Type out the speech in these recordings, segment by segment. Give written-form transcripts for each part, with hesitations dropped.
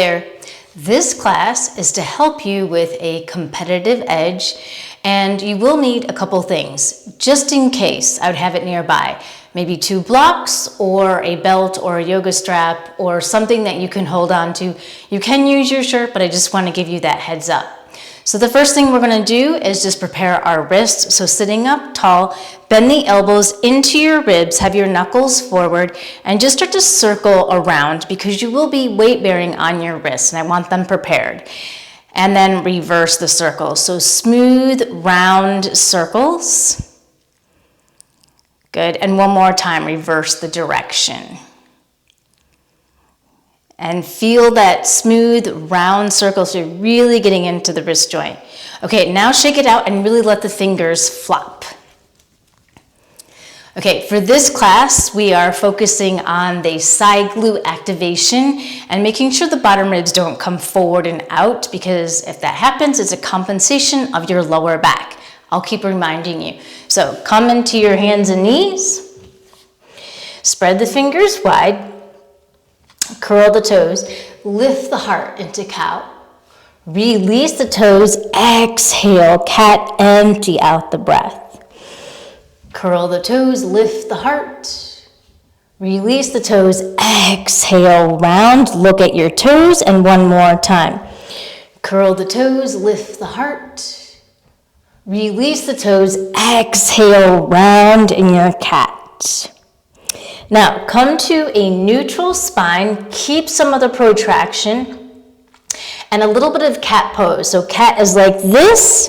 There. This class is to help you with a competitive edge, and you will need a couple things. Just in case, I would have it nearby. Maybe 2 blocks or a belt or a yoga strap or something that you can hold on to. You can use your shirt, but I just want to give you that heads up. So the first thing we're going to do is just prepare our wrists. So sitting up tall, bend the elbows into your ribs, have your knuckles forward, and just start to circle around because you will be weight bearing on your wrists, and I want them prepared. And then reverse the circle. So smooth, round circles. Good. And one more time, reverse the direction. And feel that smooth, round circle, so you're really getting into the wrist joint. Okay, now shake it out and really let the fingers flop. Okay, for this class, we are focusing on the side glute activation and making sure the bottom ribs don't come forward and out, because if that happens, it's a compensation of your lower back. I'll keep reminding you. So come into your hands and knees. Spread the fingers wide. Curl the toes, lift the heart into cow. Release the toes, exhale, cat, empty out the breath. Curl the toes, lift the heart. Release the toes, exhale, round, look at your toes, and one more time. Curl the toes, lift the heart. Release the toes, exhale, round in your cat. Now, come to a neutral spine, keep some of the protraction, and a little bit of cat pose. So cat is like this,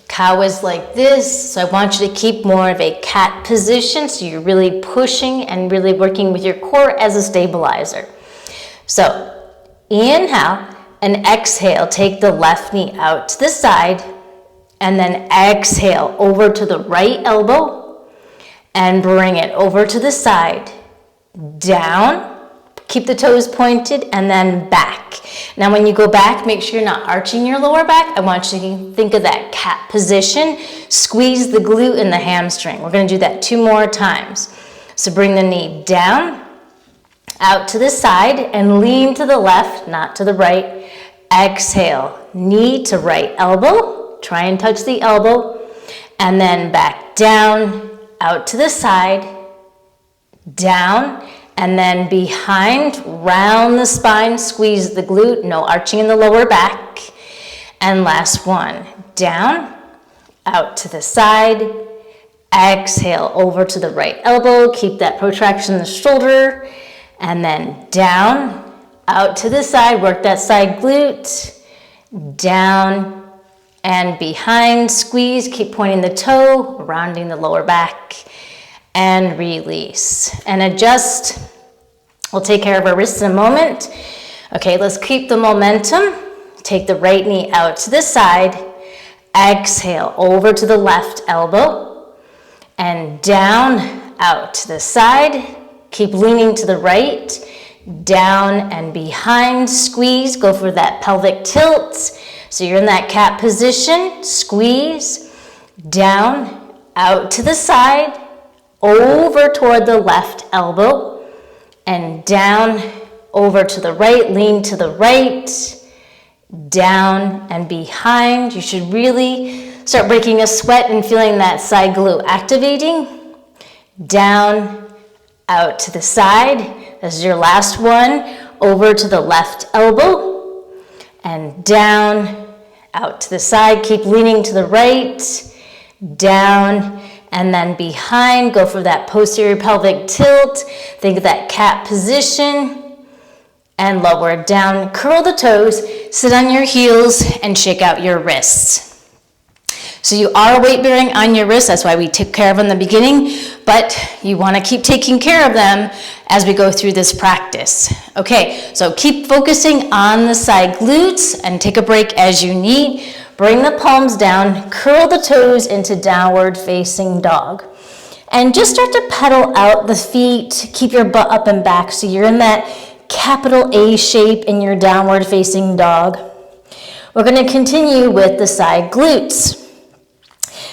cow is like this. So I want you to keep more of a cat position, so you're really pushing and really working with your core as a stabilizer. So inhale and exhale, take the left knee out to the side, and then exhale over to the right elbow, and bring it over to the side, down, keep the toes pointed, and then back. Now when you go back, make sure you're not arching your lower back. I want you to think of that cat position. Squeeze the glute and the hamstring. We're gonna do that 2 more times. So bring the knee down, out to the side, and lean to the left, not to the right. Exhale, knee to right elbow, try and touch the elbow, and then back down, out to the side, down, and then behind, round the spine, squeeze the glute, no arching in the lower back. And last one, down, out to the side, exhale over to the right elbow, keep that protraction in the shoulder, and then down, out to the side, work that side glute, down, and behind, squeeze, keep pointing the toe, rounding the lower back, and release. And adjust. We'll take care of our wrists in a moment. Okay, let's keep the momentum. Take the right knee out to the side. Exhale over to the left elbow. And down, out to the side. Keep leaning to the right. Down and behind, squeeze. Go for that pelvic tilt. So you're in that cat position, squeeze, down, out to the side, over toward the left elbow, and down, over to the right, lean to the right, down and behind. You should really start breaking a sweat and feeling that side glute activating. Down, out to the side. This is your last one, over to the left elbow, and down, out to the side, keep leaning to the right, down, and then behind, go for that posterior pelvic tilt, think of that cat position, and lower down, curl the toes, sit on your heels, and shake out your wrists. So you are weight bearing on your wrists, that's why we took care of them in the beginning, but you wanna keep taking care of them as we go through this practice. Okay, so keep focusing on the side glutes and take a break as you need. Bring the palms down, curl the toes into downward facing dog. And just start to pedal out the feet, keep your butt up and back so you're in that capital A shape in your downward facing dog. We're gonna continue with the side glutes.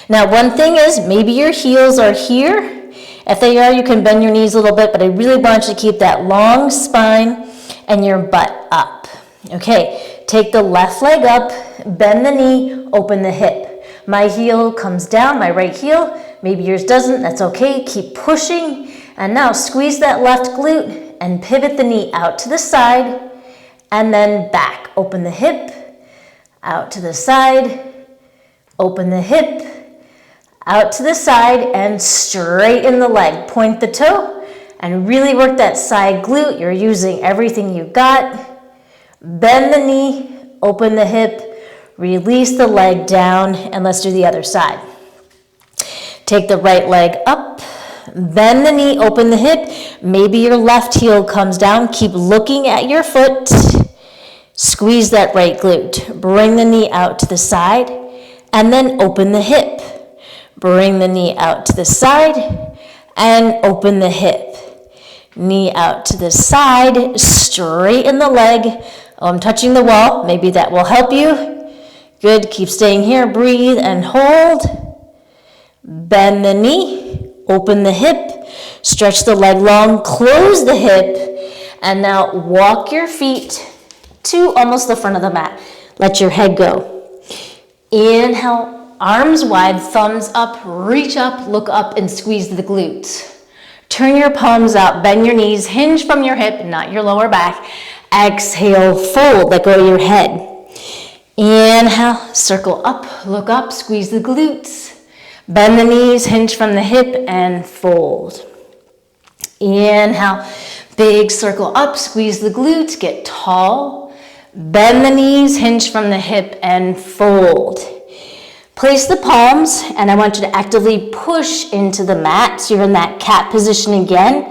Now, one thing is maybe your heels are here. If they are, you can bend your knees a little bit, but I really want you to keep that long spine and your butt up. Okay, take the left leg up, bend the knee, open the hip. My heel comes down, my right heel. Maybe yours doesn't, that's okay. Keep pushing. And now squeeze that left glute and pivot the knee out to the side and then back. Open the hip, out to the side, open the hip, out to the side, and straighten the leg. Point the toe and really work that side glute. You're using everything you got. Bend the knee, open the hip, release the leg down, and let's do the other side. Take the right leg up, bend the knee, open the hip. Maybe your left heel comes down. Keep looking at your foot. Squeeze that right glute. Bring the knee out to the side, and then open the hip. Bring the knee out to the side, and open the hip. Knee out to the side, straighten the leg. Oh, I'm touching the wall. Maybe that will help you. Good. Keep staying here. Breathe and hold. Bend the knee. Open the hip. Stretch the leg long. Close the hip. And now walk your feet to almost the front of the mat. Let your head go. Inhale, arms wide, thumbs up, reach up, look up, and squeeze the glutes. Turn your palms out, bend your knees, hinge from your hip, not your lower back. Exhale, fold, let go of your head. Inhale, circle up, look up, squeeze the glutes. Bend the knees, hinge from the hip, and fold. Inhale, big circle up, squeeze the glutes, get tall. Bend the knees, hinge from the hip, and fold. Place the palms, and I want you to actively push into the mat. So you're in that cat position again,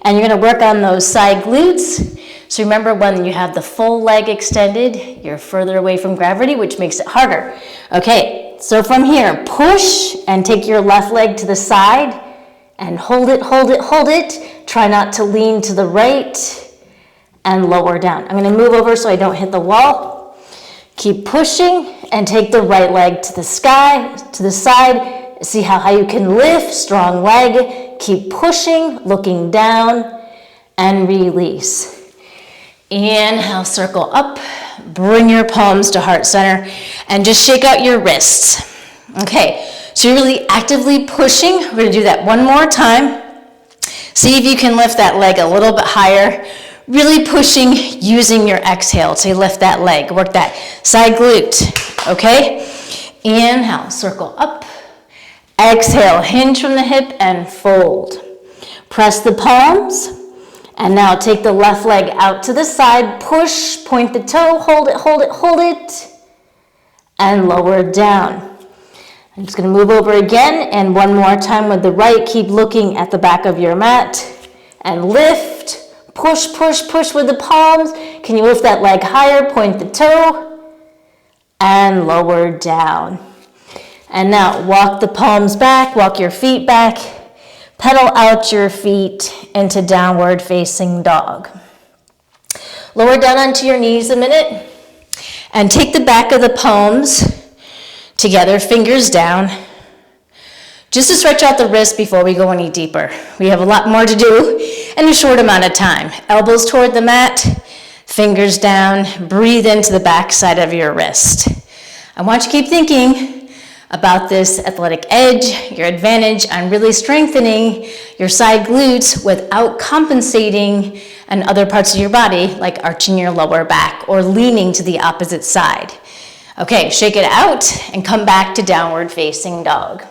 and you're gonna work on those side glutes. So remember, when you have the full leg extended, you're further away from gravity, which makes it harder. Okay, so from here, push and take your left leg to the side and hold it, hold it, hold it. Try not to lean to the right and lower down. I'm gonna move over so I don't hit the wall. Keep pushing and take the right leg to the sky, to the side. See how high you can lift, strong leg. Keep pushing, looking down, and release. Inhale, circle up, bring your palms to heart center, and just shake out your wrists. Okay, so you're really actively pushing. We're gonna do that one more time. See if you can lift that leg a little bit higher. Really pushing, using your exhale to lift that leg. Work that side glute, okay? Inhale, circle up. Exhale, hinge from the hip and fold. Press the palms. And now take the left leg out to the side, push, point the toe, hold it, hold it, hold it, and lower down. I'm just gonna move over again, and one more time with the right. Keep looking at the back of your mat, and lift, push, push, push with the palms. Can you lift that leg higher, point the toe, and lower down. And now walk the palms back, walk your feet back, pedal out your feet into downward facing dog. Lower down onto your knees a minute and take the back of the palms together, fingers down, just to stretch out the wrist before we go any deeper. We have a lot more to do in a short amount of time. Elbows toward the mat, fingers down, breathe into the back side of your wrist. I want you to keep thinking about this athletic edge, your advantage on really strengthening your side glutes without compensating in other parts of your body, like arching your lower back or leaning to the opposite side. Okay, shake it out and come back to downward facing dog.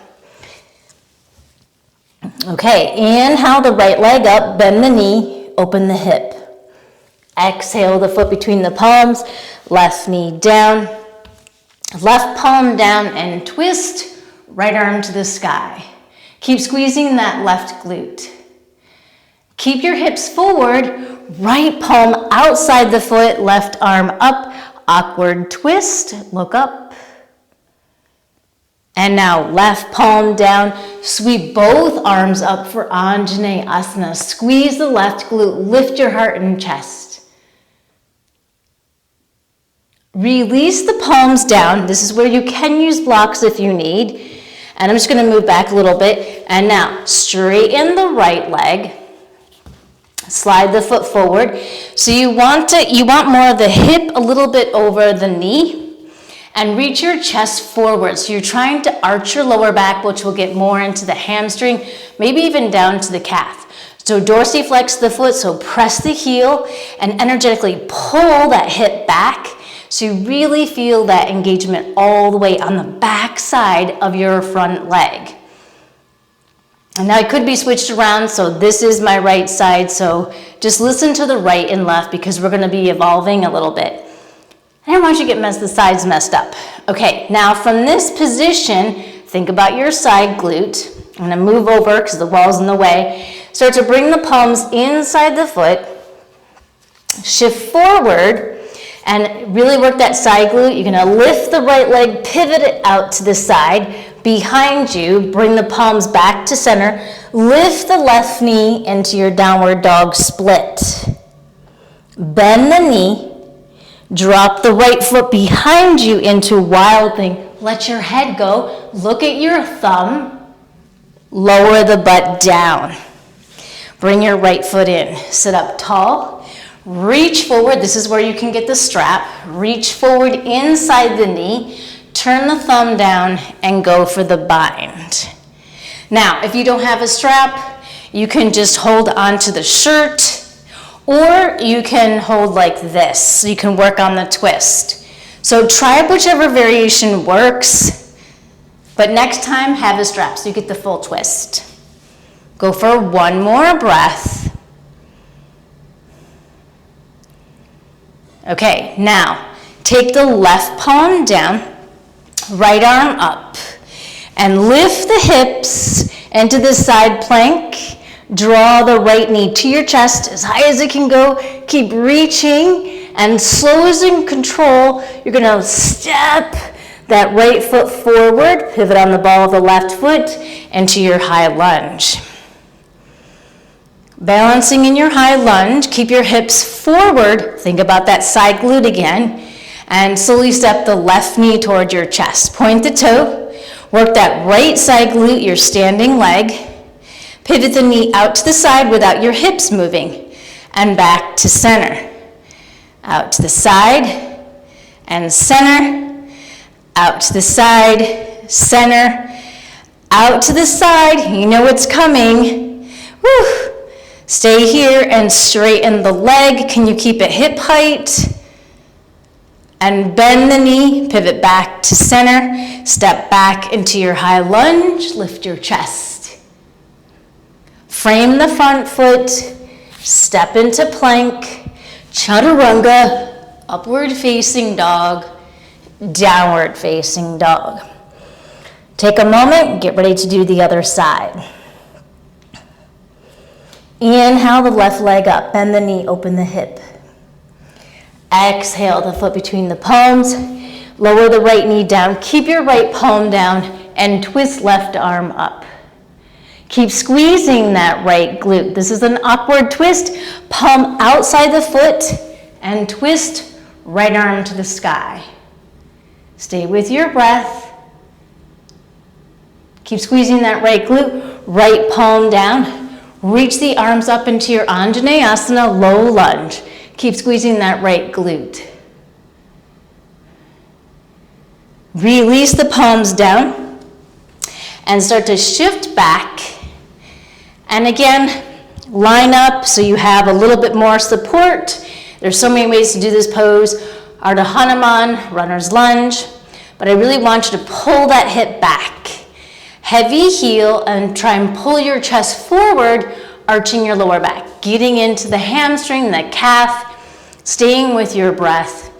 Okay, inhale the right leg up, bend the knee, open the hip. Exhale the foot between the palms, left knee down. Left palm down and twist, right arm to the sky. Keep squeezing that left glute. Keep your hips forward, right palm outside the foot, left arm up, awkward twist, look up. And now left palm down, sweep both arms up for Anjaneyasana. Squeeze the left glute, lift your heart and chest. Release the palms down. This is where you can use blocks if you need. And I'm just gonna move back a little bit. And now straighten the right leg. Slide the foot forward. So you want more of the hip a little bit over the knee, and reach your chest forward. So you're trying to arch your lower back, which will get more into the hamstring, maybe even down to the calf. So dorsiflex the foot, so press the heel and energetically pull that hip back. So you really feel that engagement all the way on the back side of your front leg. And now it could be switched around, so this is my right side, so just listen to the right and left because we're gonna be evolving a little bit. I don't want you to get the sides messed up. Okay, now from this position, think about your side glute. I'm gonna move over because the wall's in the way. Start to bring the palms inside the foot, shift forward, and really work that side glute. You're gonna lift the right leg, pivot it out to the side, behind you, bring the palms back to center, lift the left knee into your downward dog split. Bend the knee, drop the right foot behind you into wild thing. Let your head go, look at your thumb, lower the butt down. Bring your right foot in, sit up tall, reach forward, this is where you can get the strap, reach forward inside the knee, turn the thumb down and go for the bind. Now, if you don't have a strap, you can just hold onto the shirt, or you can hold like this, so you can work on the twist. So try whichever variation works, but next time have a strap so you get the full twist. Go for one more breath. Okay, now take the left palm down, right arm up, and lift the hips into the side plank. Draw the right knee to your chest as high as it can go. Keep reaching, and slow as in control, you're gonna step that right foot forward, pivot on the ball of the left foot into your high lunge. Balancing in your high lunge, keep your hips forward, think about that side glute again, and slowly step the left knee toward your chest. Point the toe, work that right side glute, your standing leg, pivot the knee out to the side without your hips moving, and back to center. Out to the side, and center, out to the side, center, out to the side, you know it's coming. Woo. Stay here and straighten the leg. Can you keep it hip height? And bend the knee, pivot back to center, step back into your high lunge, lift your chest. Frame the front foot, step into plank, chaturanga, upward facing dog, downward facing dog. Take a moment, get ready to do the other side. Inhale the left leg up, bend the knee, open the hip. Exhale the foot between the palms, lower the right knee down, keep your right palm down, and twist left arm up. Keep squeezing that right glute. This is an upward twist, palm outside the foot, and twist right arm to the sky. Stay with your breath. Keep squeezing that right glute, right palm down. Reach the arms up into your Anjaneyasana, low lunge. Keep squeezing that right glute. Release the palms down and start to shift back. And again, line up so you have a little bit more support. There's so many ways to do this pose. Ardha Hanuman, runner's lunge. But I really want you to pull that hip back. Heavy heel and try and pull your chest forward, arching your lower back. Getting into the hamstring, the calf, staying with your breath.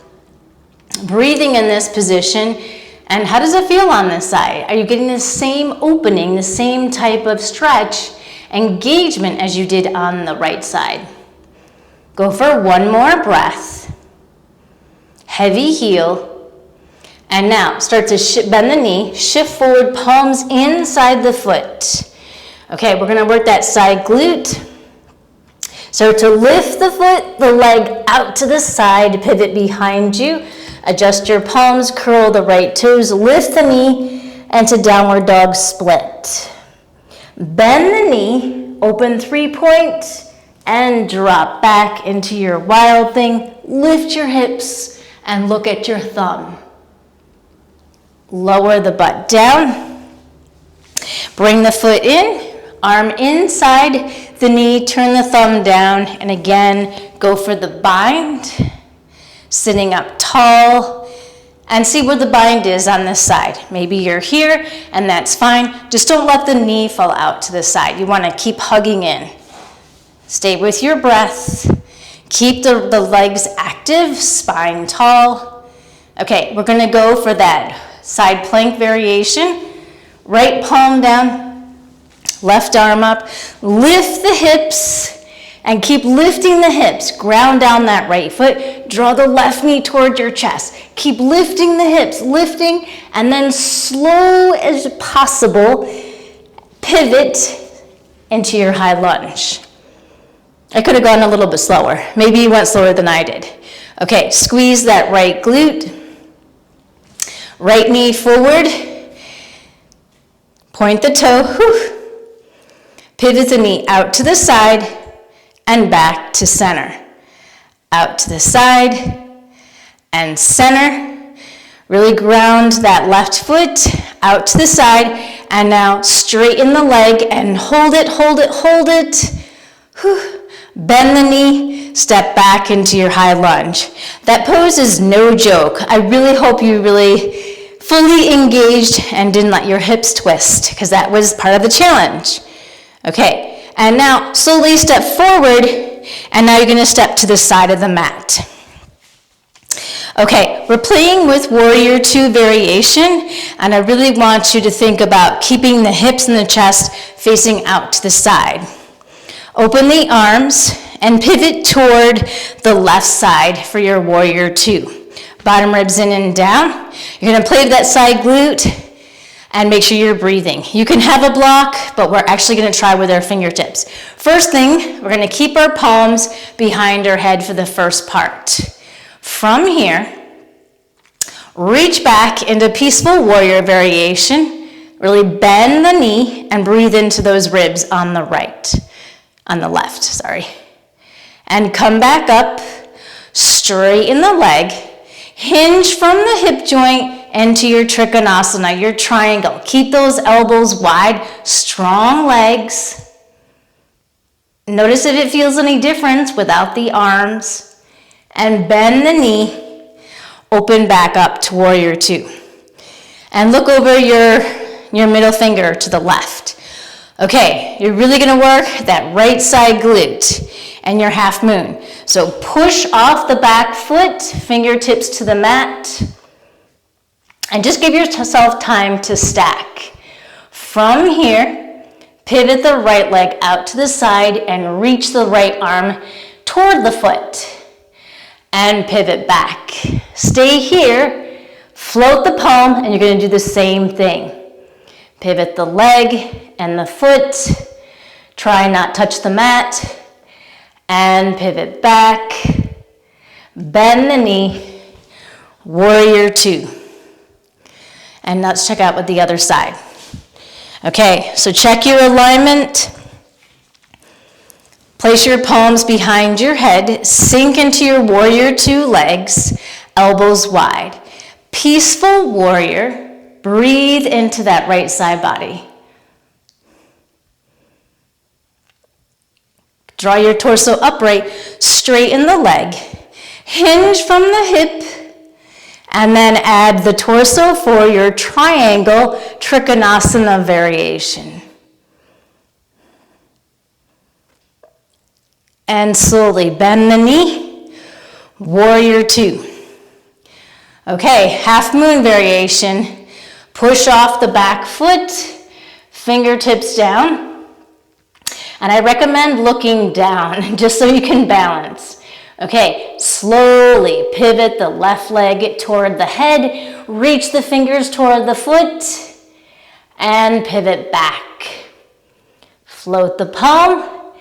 Breathing in this position. And how does it feel on this side? Are you getting the same opening, the same type of stretch, engagement as you did on the right side? Go for one more breath. Heavy heel. And now start to bend the knee, shift forward, palms inside the foot. Okay, we're gonna work that side glute. So to lift the foot, the leg out to the side, pivot behind you, adjust your palms, curl the right toes, lift the knee, and to downward dog split. Bend the knee, open 3-point, and drop back into your wild thing. Lift your hips and look at your thumb. Lower the butt down. Bring the foot in, arm inside the knee, turn the thumb down, and again, go for the bind. Sitting up tall, and see where the bind is on this side. Maybe you're here, and that's fine. Just don't let the knee fall out to the side. You want to keep hugging in. Stay with your breath. Keep the legs active, spine tall. Okay, we're going to go for that side plank variation. Right palm down, left arm up. Lift the hips and keep lifting the hips. Ground down that right foot. Draw the left knee toward your chest. Keep lifting the hips, lifting, and then slow as possible, pivot into your high lunge. I could have gone a little bit slower. Maybe you went slower than I did. Okay, squeeze that right glute. Right knee forward. Point the toe. Whew. Pivot the knee out to the side and back to center. Out to the side and center. Really ground that left foot out to the side, and now straighten the leg and hold it, hold it, hold it. Whew. Bend the knee, step back into your high lunge. That pose is no joke. I really hope you really fully engaged and didn't let your hips twist, because that was part of the challenge. Okay, and now slowly step forward, and now you're going to step to the side of the mat. Okay, we're playing with Warrior 2 variation, and I really want you to think about keeping the hips and the chest facing out to the side. Open the arms and pivot toward the left side for your Warrior 2. Bottom ribs in and down. You're going to play with that side glute and make sure you're breathing. You can have a block, but we're actually going to try with our fingertips. First thing, we're going to keep our palms behind our head for the first part. From here, reach back into Peaceful Warrior variation. Really bend the knee and breathe into those ribs on the left. And come back up, straighten the leg, hinge from the hip joint into your Trikonasana, your triangle. Keep those elbows wide, strong legs. Notice if it feels any difference without the arms. And bend the knee, open back up to Warrior 2. And look over your middle finger to the left. Okay, you're really gonna work that right side glute and your half moon. So push off the back foot, fingertips to the mat, and just give yourself time to stack. From here, pivot the right leg out to the side and reach the right arm toward the foot and pivot back. Stay here, float the palm, and you're gonna do the same thing. Pivot the leg and the foot, try not touch the mat, and pivot back, bend the knee, Warrior 2. And let's check out with the other side. Okay, so check your alignment. Place your palms behind your head, sink into your Warrior 2 legs, elbows wide. Peaceful Warrior. Breathe into that right side body. Draw your torso upright, straighten the leg, hinge from the hip, and then add the torso for your triangle Trikonasana variation. And slowly bend the knee, Warrior 2. Okay, half moon variation. Push off the back foot, fingertips down. And I recommend looking down just so you can balance. Okay, slowly pivot the left leg toward the head, reach the fingers toward the foot, and pivot back. Float the palm,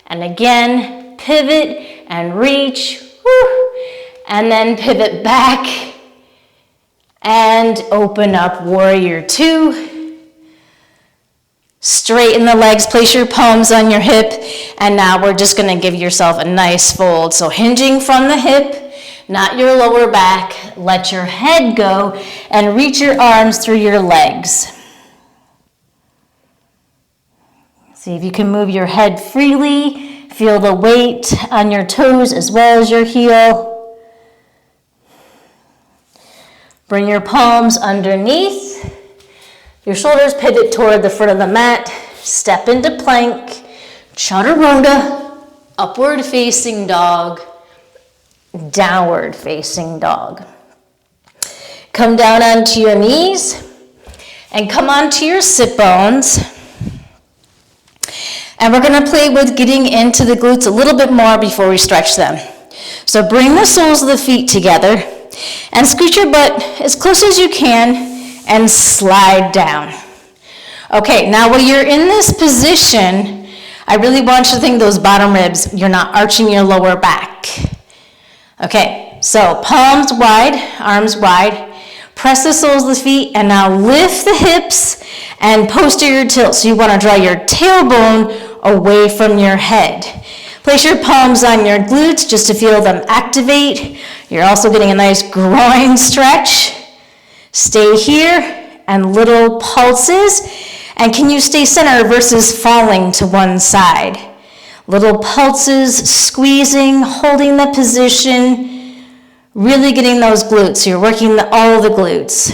and again, pivot and reach, and then pivot back. And open up Warrior 2. Straighten the legs, place your palms on your hip, and now we're just gonna give yourself a nice fold. So hinging from the hip, not your lower back, let your head go and reach your arms through your legs. See if you can move your head freely, feel the weight on your toes as well as your heel. Bring your palms underneath. Your shoulders pivot toward the front of the mat. Step into plank, chaturanga, upward facing dog, downward facing dog. Come down onto your knees and come onto your sit bones. And we're gonna play with getting into the glutes a little bit more before we stretch them. So bring the soles of the feet together and scoot your butt as close as you can and slide down. Okay, now while you're in this position, I really want you to think those bottom ribs, you're not arching your lower back. Okay, so palms wide, arms wide, press the soles of the feet, and now lift the hips and posterior tilt. So you wanna draw your tailbone away from your head. Place your palms on your glutes just to feel them activate. You're also getting a nice groin stretch. Stay here and little pulses. And can you stay centered versus falling to one side? Little pulses, squeezing, holding the position, really getting those glutes. So you're working all the glutes.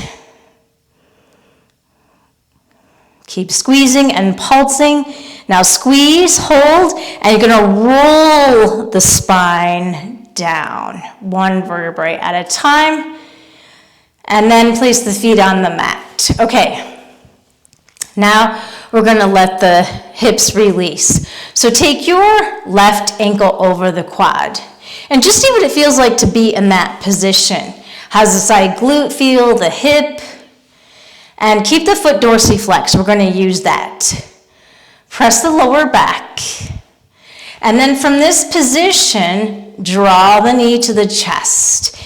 Keep squeezing and pulsing. Now squeeze, hold, and you're gonna roll the spine down, one vertebrae at a time. And then place the feet on the mat. Okay, now we're gonna let the hips release. So take your left ankle over the quad and just see what it feels like to be in that position. How's the side glute feel, the hip? And keep the foot dorsiflexed, we're gonna use that. Press the lower back. And then from this position, draw the knee to the chest.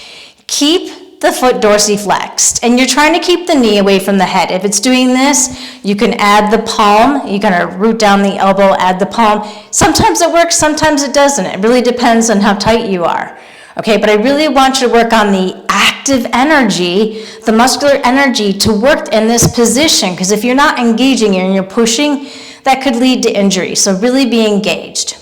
Keep the foot dorsiflexed, and you're trying to keep the knee away from the head. If it's doing this, you can add the palm. You're gonna root down the elbow, add the palm. Sometimes it works, sometimes it doesn't. It really depends on how tight you are. Okay, but I really want you to work on the active energy, the muscular energy to work in this position, because if you're not engaging and you're pushing, that could lead to injury. So really be engaged.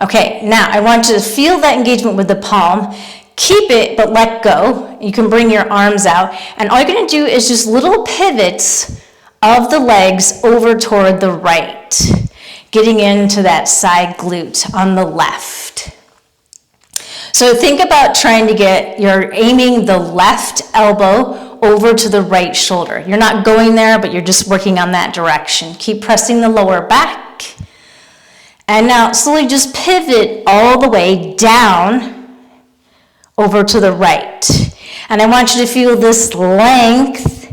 Okay, now I want you to feel that engagement with the palm. Keep it, but let go. You can bring your arms out. And all you're gonna do is just little pivots of the legs over toward the right, getting into that side glute on the left. So think about trying to you're aiming the left elbow over to the right shoulder. You're not going there, but you're just working on that direction. Keep pressing the lower back. And now slowly just pivot all the way down over to the right. And I want you to feel this length,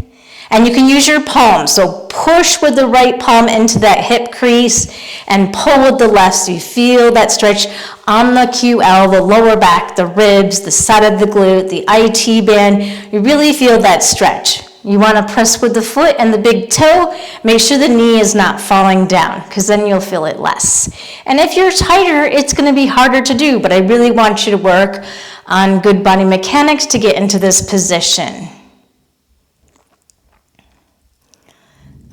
and you can use your palms. So push with the right palm into that hip crease and pull with the left so you feel that stretch on the QL, the lower back, the ribs, the side of the glute, the IT band. You really feel that stretch. You want to press with the foot and the big toe. Make sure the knee is not falling down, because then you'll feel it less. And if you're tighter, it's going to be harder to do, but I really want you to work on good body mechanics to get into this position.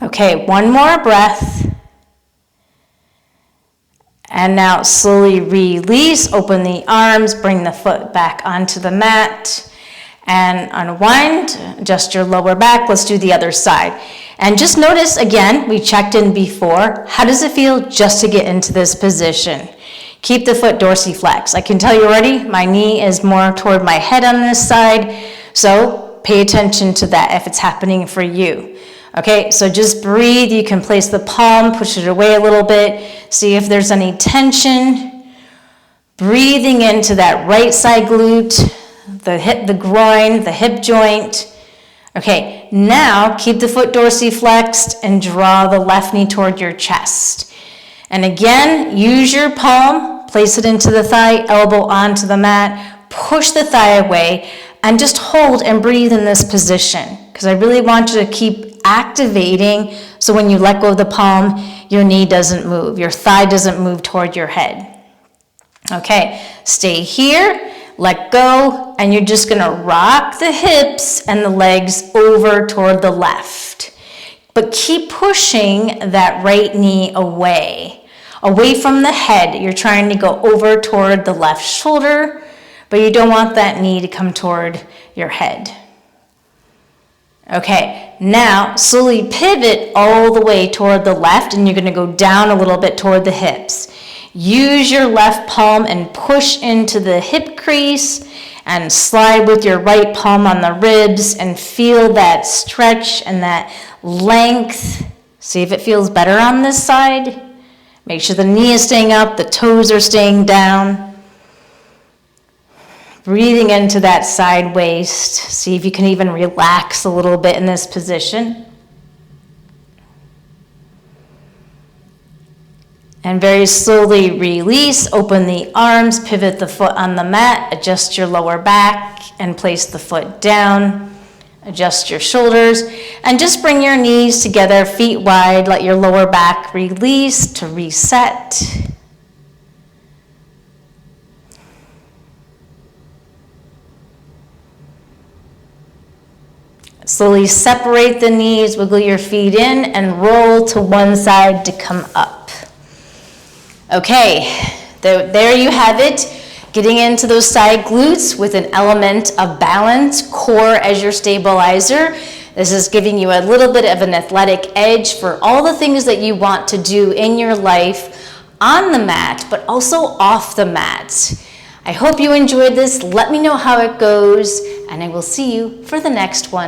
Okay, one more breath. And now slowly release, open the arms, bring the foot back onto the mat, and unwind, adjust your lower back. Let's do the other side. And just notice, again, we checked in before, how does it feel just to get into this position? Keep the foot dorsiflexed. I can tell you already, my knee is more toward my head on this side, so pay attention to that if it's happening for you. Okay, so just breathe. You can place the palm, push it away a little bit, see if there's any tension. Breathing into that right side glute, the hip, the groin, the hip joint. Okay, now keep the foot dorsiflexed and draw the left knee toward your chest. And again, use your palm, place it into the thigh, elbow onto the mat, push the thigh away, and just hold and breathe in this position, because I really want you to keep activating So when you let go of the palm, your knee doesn't move, your thigh doesn't move toward your head. Okay, stay here, let go, and you're just gonna rock the hips and the legs over toward the left. But keep pushing that right knee away from the head. You're trying to go over toward the left shoulder, but you don't want that knee to come toward your head. Okay, now slowly pivot all the way toward the left, and you're gonna go down a little bit toward the hips. Use your left palm and push into the hip crease and slide with your right palm on the ribs and feel that stretch and that length. See if it feels better on this side. Make sure the knee is staying up, the toes are staying down. Breathing into that side waist. See if you can even relax a little bit in this position. And very slowly release, open the arms, pivot the foot on the mat, adjust your lower back and place the foot down. Adjust your shoulders and just bring your knees together, feet wide, let your lower back release to reset. Slowly separate the knees, wiggle your feet in, and roll to one side to come up. Okay, there you have it. Getting into those side glutes with an element of balance, core as your stabilizer. This is giving you a little bit of an athletic edge for all the things that you want to do in your life on the mat, but also off the mat. I hope you enjoyed this. Let me know how it goes, and I will see you for the next one.